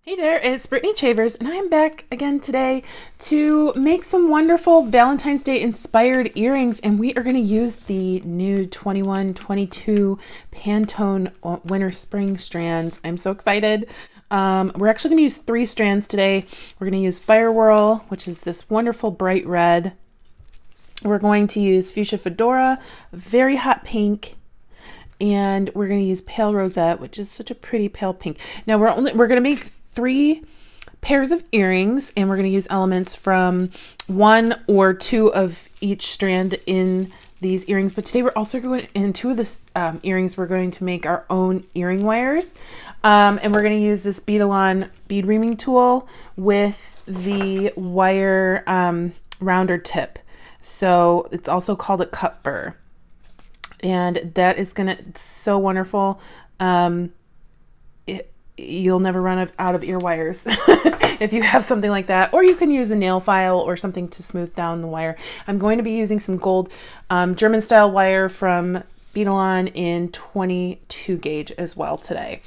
Hey there, it's Brittany Chavers, and I'm back again today to make some wonderful Valentine's Day inspired earrings, and we are going to use the new 21-22 Pantone winter spring strands. I'm so excited. We're actually going to use 3 strands today. We're going to use Fire Whirl, which is this wonderful bright red. We're going to use Fuchsia Fedora, very hot pink, and we're going to use Pale Rosette, which is such a pretty pale pink. Now we're going to make 3 pairs of earrings, and we're going to use elements from 1 or 2 of each strand in these earrings. But today we're also going, in 2 of the earrings, we're going to make our own earring wires, and we're going to use this Beadalon bead reaming tool with the wire rounder tip. So it's also called a cut burr, and that is it's so wonderful. You'll never run out of ear wires if you have something like that, or you can use a nail file or something to smooth down the wire. I'm going to be using some gold German style wire from Beadalon in 22 gauge as well today.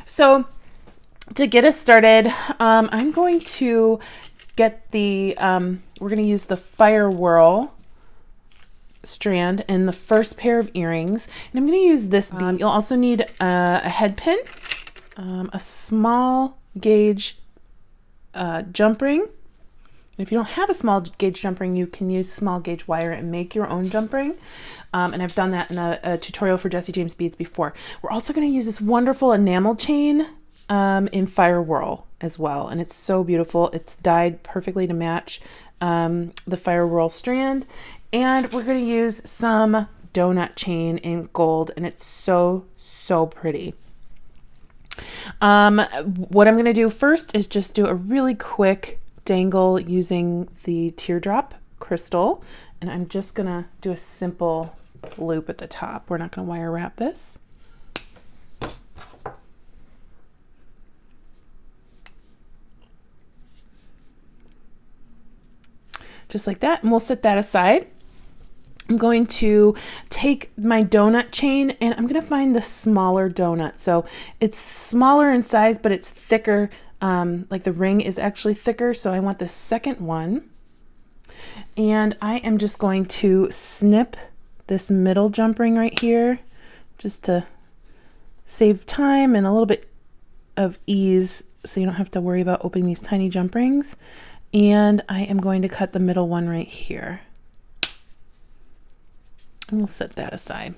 So to get us started, I'm going to get the we're going to use the Fire Whirl strand in the first pair of earrings, and I'm going to use this bead. You'll also need a head pin, a small gauge jump ring. And if you don't have a small gauge jump ring, you can use small gauge wire and make your own jump ring. And I've done that in a tutorial for Jesse James Beads before. We're also going to use this wonderful enamel chain in Fire Whirl as well. And it's so beautiful. It's dyed perfectly to match the Fire Whirl strand. And we're going to use some donut chain in gold, and it's so, so pretty. What I'm going to do first is just do a really quick dangle using the teardrop crystal, and I'm just going to do a simple loop at the top. We're not going to wire wrap this. Just like that, and we'll set that aside. I'm going to take my donut chain, and I'm going to find the smaller donut. So it's smaller in size, but it's thicker. Like the ring is actually thicker. So I want the second one. And I am just going to snip this middle jump ring right here, just to save time and a little bit of ease, so you don't have to worry about opening these tiny jump rings. And I am going to cut the middle one right here. And we'll set that aside.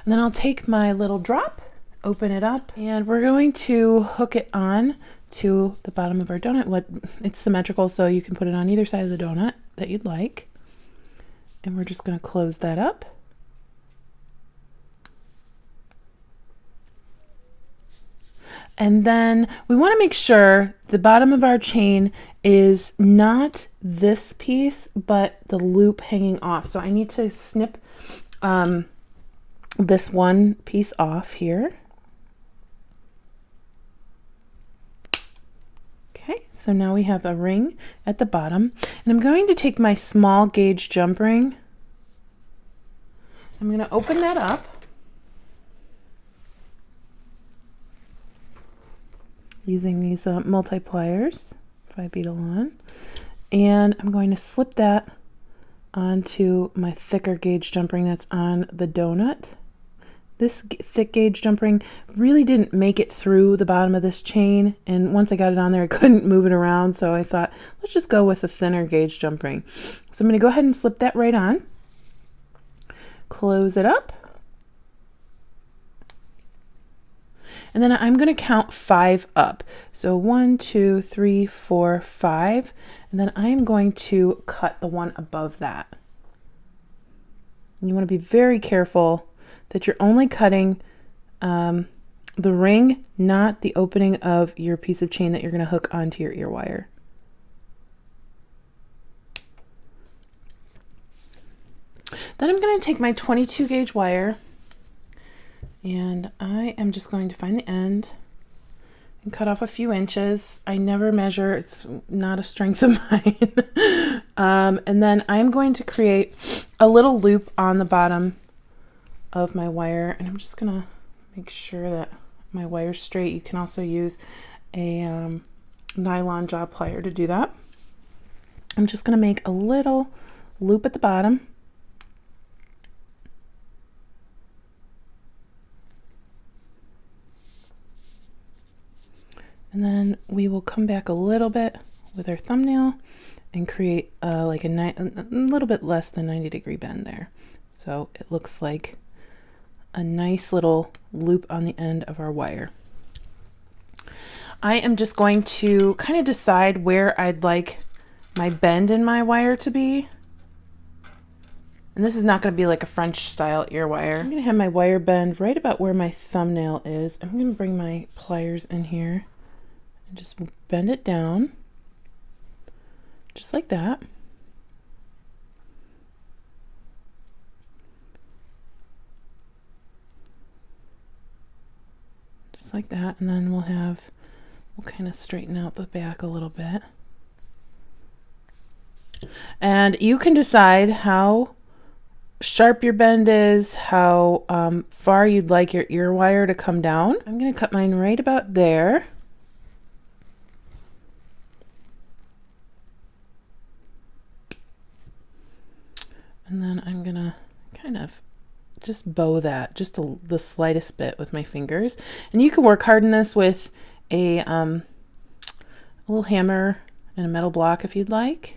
And then I'll take my little drop, open it up, and we're going to hook it on to the bottom of our donut. It's symmetrical, so you can put it on either side of the donut that you'd like. And we're just going to close that up. And then we want to make sure the bottom of our chain is not this piece, but the loop hanging off. So I need to snip this one piece off here. Okay, so now we have a ring at the bottom, and I'm going to take my small gauge jump ring. I'm going to open that up. Using these multi-pliers, 5 Beadalon, and I'm going to slip that onto my thicker gauge jump ring that's on the donut. This thick gauge jump ring really didn't make it through the bottom of this chain, and once I got it on there I couldn't move it around, so I thought let's just go with a thinner gauge jump ring. So I'm going to go ahead and slip that right on, close it up, and then I'm going to count 5 up. So 1, 2, 3, 4, 5. And then I'm going to cut the one above that. And you want to be very careful that you're only cutting the ring, not the opening of your piece of chain that you're going to hook onto your ear wire. Then I'm going to take my 22 gauge wire, and I am just going to find the end and cut off a few inches. I never measure, it's not a strength of mine. And then I'm going to create a little loop on the bottom of my wire, and I'm just gonna make sure that my wire's straight. You can also use a nylon jaw plier to do that. I'm just going to make a little loop at the bottom. And then we will come back a little bit with our thumbnail and create like a little bit less than 90-degree bend there. So it looks like a nice little loop on the end of our wire. I am just going to kind of decide where I'd like my bend in my wire to be. And this is not going to be like a French style ear wire. I'm going to have my wire bend right about where my thumbnail is. I'm going to bring my pliers in here and just bend it down, just like that. Just like that, and then we'll kind of straighten out the back a little bit. And you can decide how sharp your bend is, how far you'd like your ear wire to come down. I'm going to cut mine right about there. And then I'm going to kind of just bow that just the slightest bit with my fingers. And you can work hard in this with a little hammer and a metal block if you'd like,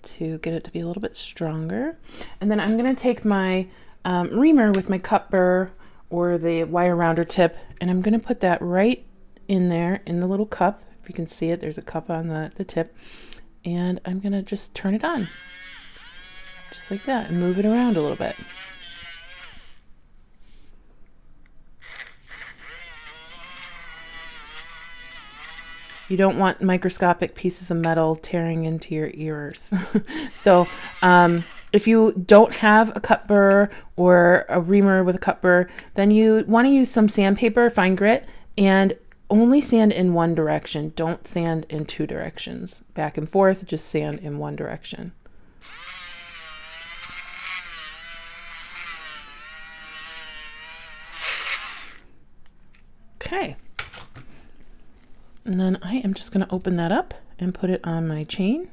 to get it to be a little bit stronger. And then I'm going to take my reamer with my cut burr or the wire rounder tip, and I'm going to put that right in there in the little cup. If you can see it, there's a cup on the tip, and I'm going to just turn it on just like that and move it around a little bit. You don't want microscopic pieces of metal tearing into your ears. So if you don't have a cut burr or a reamer with a cut burr, then you want to use some sandpaper, fine grit, and only sand in one direction. Don't sand in two directions. Back and forth, just sand in one direction. Okay. And then I am just going to open that up and put it on my chain.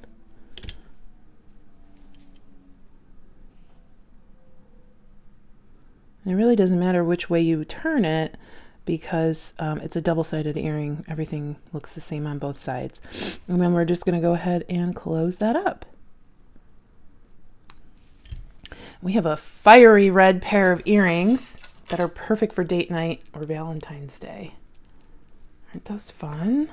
And it really doesn't matter which way you turn it, because it's a double-sided earring. Everything looks the same on both sides. And then we're just going to go ahead and close that up. We have a fiery red pair of earrings that are perfect for date night or Valentine's Day. Aren't those fun?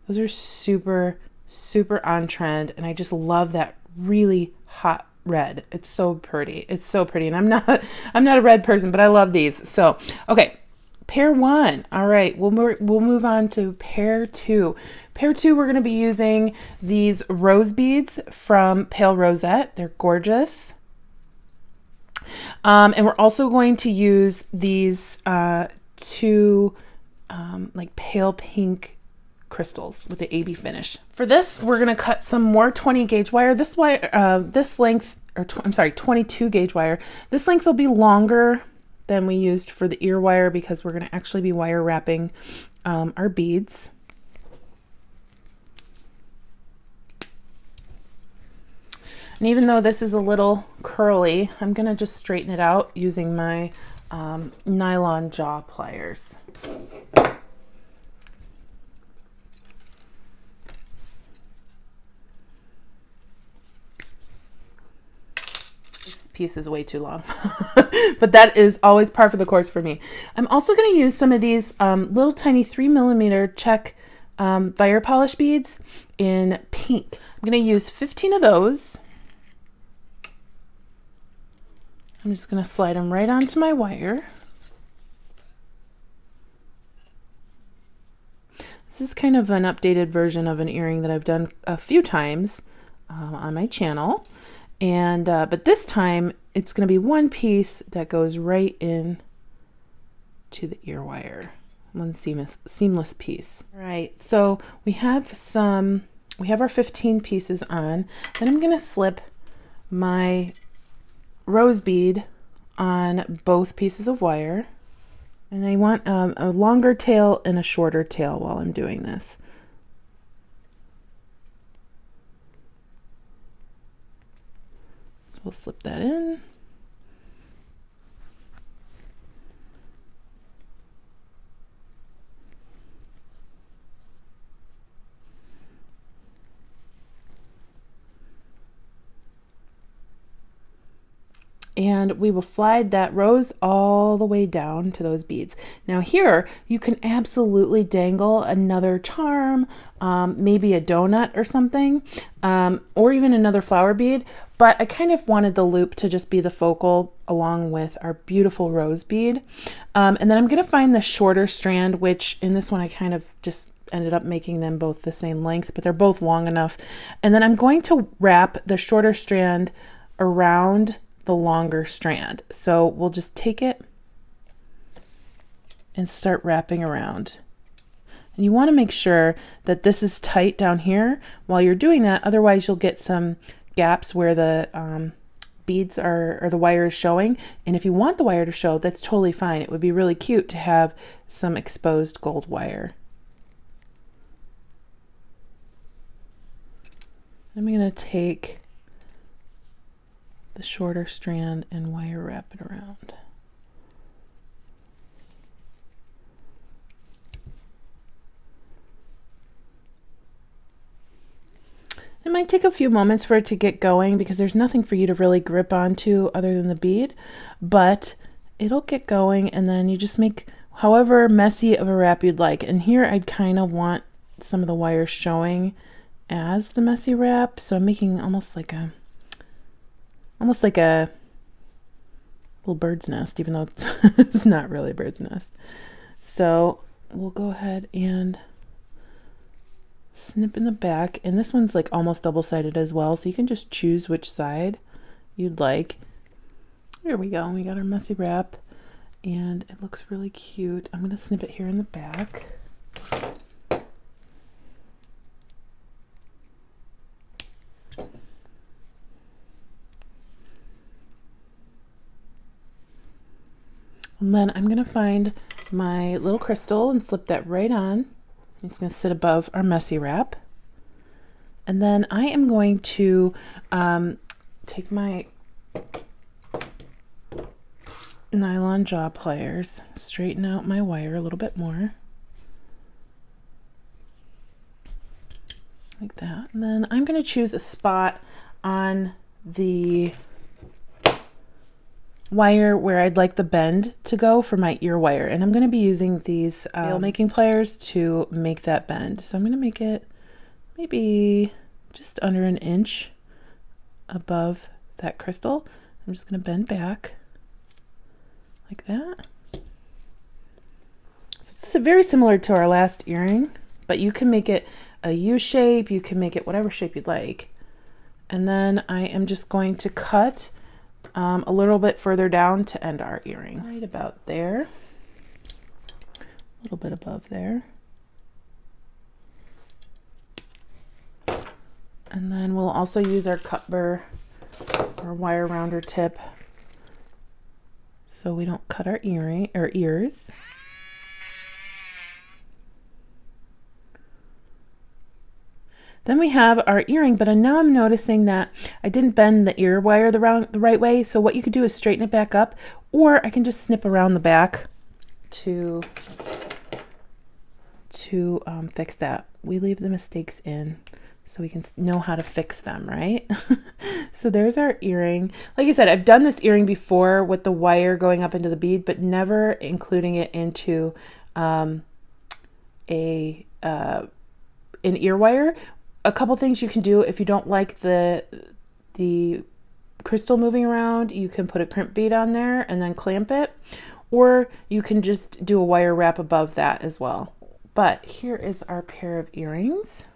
Those are super, super on trend, and I just love that really hot red. It's so pretty. It's so pretty, and I'm not a red person, but I love these. So, okay, pair one. All right, we'll move on to pair two. Pair two, we're going to be using these rose beads from Pale Rosette. They're gorgeous. And we're also going to use these two like pale pink crystals with the AB finish. For this, we're going to cut some more 20 gauge wire. This wire, this length, I'm sorry, 22 gauge wire. This length will be longer than we used for the ear wire because we're going to actually be wire wrapping our beads. And even though this is a little curly, I'm going to just straighten it out using my nylon jaw pliers. This piece is way too long, but that is always par for the course for me. I'm also going to use some of these little tiny 3mm check fire polish beads in pink. I'm going to use 15 of those. I'm just going to slide them right onto my wire. This is kind of an updated version of an earring that I've done a few times on my channel. And but this time it's going to be one piece that goes right in to the ear wire. One seamless piece. All right, so we have our 15 pieces on. Then I'm going to slip my rose bead on both pieces of wire. And I want a longer tail and a shorter tail while I'm doing this. So we'll slip that in. And we will slide that rose all the way down to those beads. Now here, you can absolutely dangle another charm, maybe a donut or something, or even another flower bead, but I kind of wanted the loop to just be the focal along with our beautiful rose bead. And then I'm gonna find the shorter strand, which in this one I kind of just ended up making them both the same length, but they're both long enough. And then I'm going to wrap the shorter strand around the longer strand. So we'll just take it and start wrapping around. And you want to make sure that this is tight down here while you're doing that, otherwise you'll get some gaps where the beads are, or the wire is showing. And if you want the wire to show, that's totally fine. It would be really cute to have some exposed gold wire. I'm going to take the shorter strand and wire wrap it around. It might take a few moments for it to get going because there's nothing for you to really grip onto other than the bead, but it'll get going, and then you just make however messy of a wrap you'd like. And here I'd kind of want some of the wire showing as the messy wrap, so I'm making almost like a little bird's nest, even though it's not really a bird's nest. So we'll go ahead and snip in the back, and this one's like almost double-sided as well, so you can just choose which side you'd like. There we go, we got our messy wrap, and it looks really cute. I'm gonna snip it here in the back. And then I'm going to find my little crystal and slip that right on. It's going to sit above our messy wrap. And then I am going to take my nylon jaw pliers, straighten out my wire a little bit more. Like that. And then I'm going to choose a spot on the wire where I'd like the bend to go for my ear wire, and I'm going to be using these nail making pliers to make that bend. So I'm going to make it maybe just under an inch above that crystal. I'm just going to bend back like that. So it's very similar to our last earring, but you can make it a U shape, you can make it whatever shape you'd like. And then I am just going to cut a little bit further down to end our earring. Right about there. A little bit above there. And then we'll also use our cut burr or wire rounder tip so we don't cut our earring or ears. Then we have our earring, but now I'm noticing that I didn't bend the ear wire the right way. So what you could do is straighten it back up, or I can just snip around the back to fix that. We leave the mistakes in so we can know how to fix them, right? So there's our earring. Like I said, I've done this earring before with the wire going up into the bead, but never including it into an ear wire. A couple things you can do if you don't like the crystal moving around, you can put a crimp bead on there and then clamp it, or you can just do a wire wrap above that as well. But here is our pair of earrings,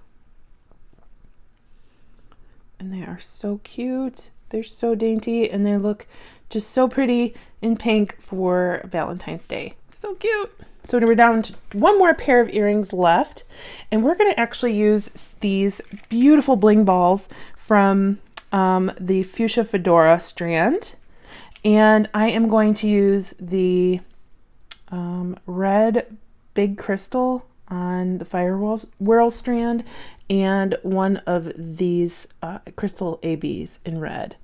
and they are so cute. They're so dainty, and they look just so pretty in pink for Valentine's Day. So cute. So we're down to one more pair of earrings left, and we're going to actually use these beautiful bling balls from the Fuchsia Fedora strand, and I am going to use the red big crystal on the firewhirl strand and one of these crystal ABs in red.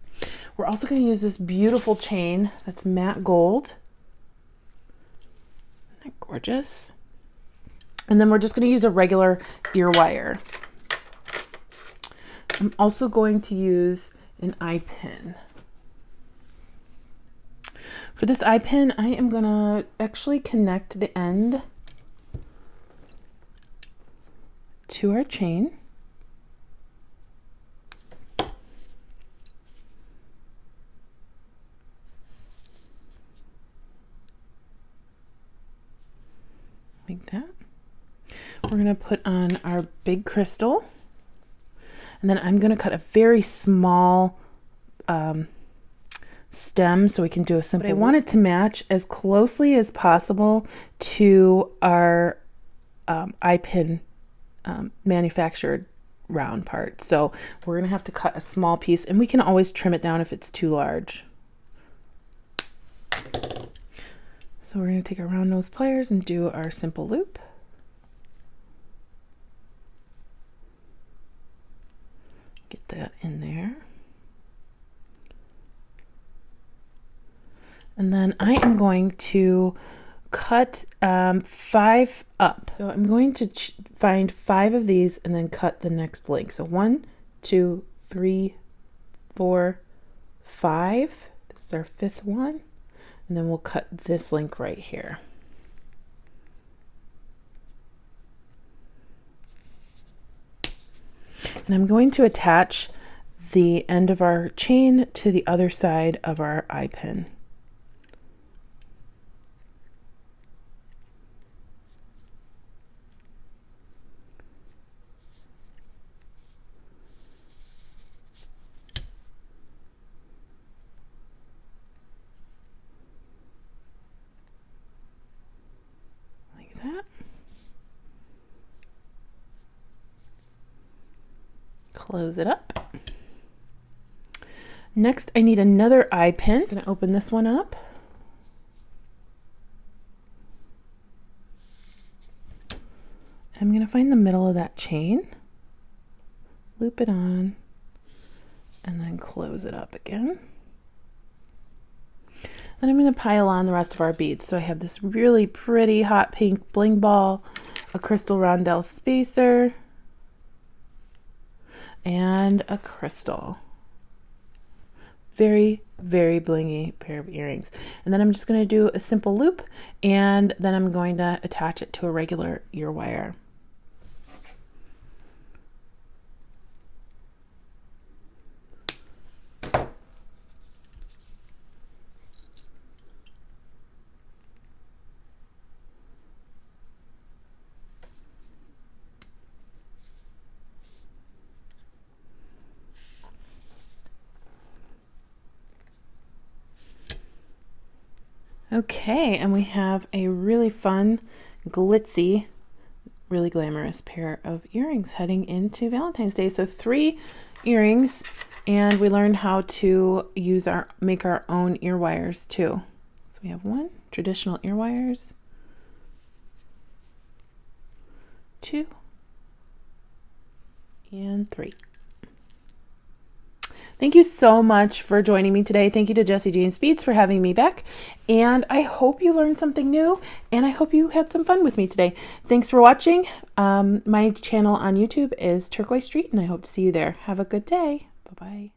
We're also going to use this beautiful chain that's matte gold. Isn't that gorgeous? And then we're just going to use a regular ear wire. I'm also going to use an eye pin. For this eye pin, I am going to actually connect the end to our chain. Like that. We're going to put on our big crystal. And then I'm going to cut a very small stem so we can do a simple. But I want it to match as closely as possible to our eye pin manufactured round part. So we're going to have to cut a small piece, and we can always trim it down if it's too large. So we're going to take our round nose pliers and do our simple loop. Get that in there. And then I am going to cut 5 up. So I'm going to find 5 of these and then cut the next link. So 1, 2, 3, 4, 5. This is our 5th one. And then we'll cut this link right here. And I'm going to attach the end of our chain to the other side of our eye pin. Like that. Close it up. Next, I need another eye pin. I'm going to open this one up. I'm going to find the middle of that chain, loop it on, and then close it up again. Then I'm going to pile on the rest of our beads. So I have this really pretty hot pink bling ball, a crystal rondelle spacer, and a crystal. Very, very blingy pair of earrings. And then I'm just going to do a simple loop, and then I'm going to attach it to a regular ear wire. Okay, and we have a really fun, glitzy, really glamorous pair of earrings heading into Valentine's Day. So 3 earrings, and we learned how to make our own ear wires too. So we have 1, traditional ear wires, 2, and 3. Thank you so much for joining me today. Thank you to Jessie James Beads for having me back. And I hope you learned something new, and I hope you had some fun with me today. Thanks for watching. My channel on YouTube is Turquoise Street, and I hope to see you there. Have a good day. Bye-bye.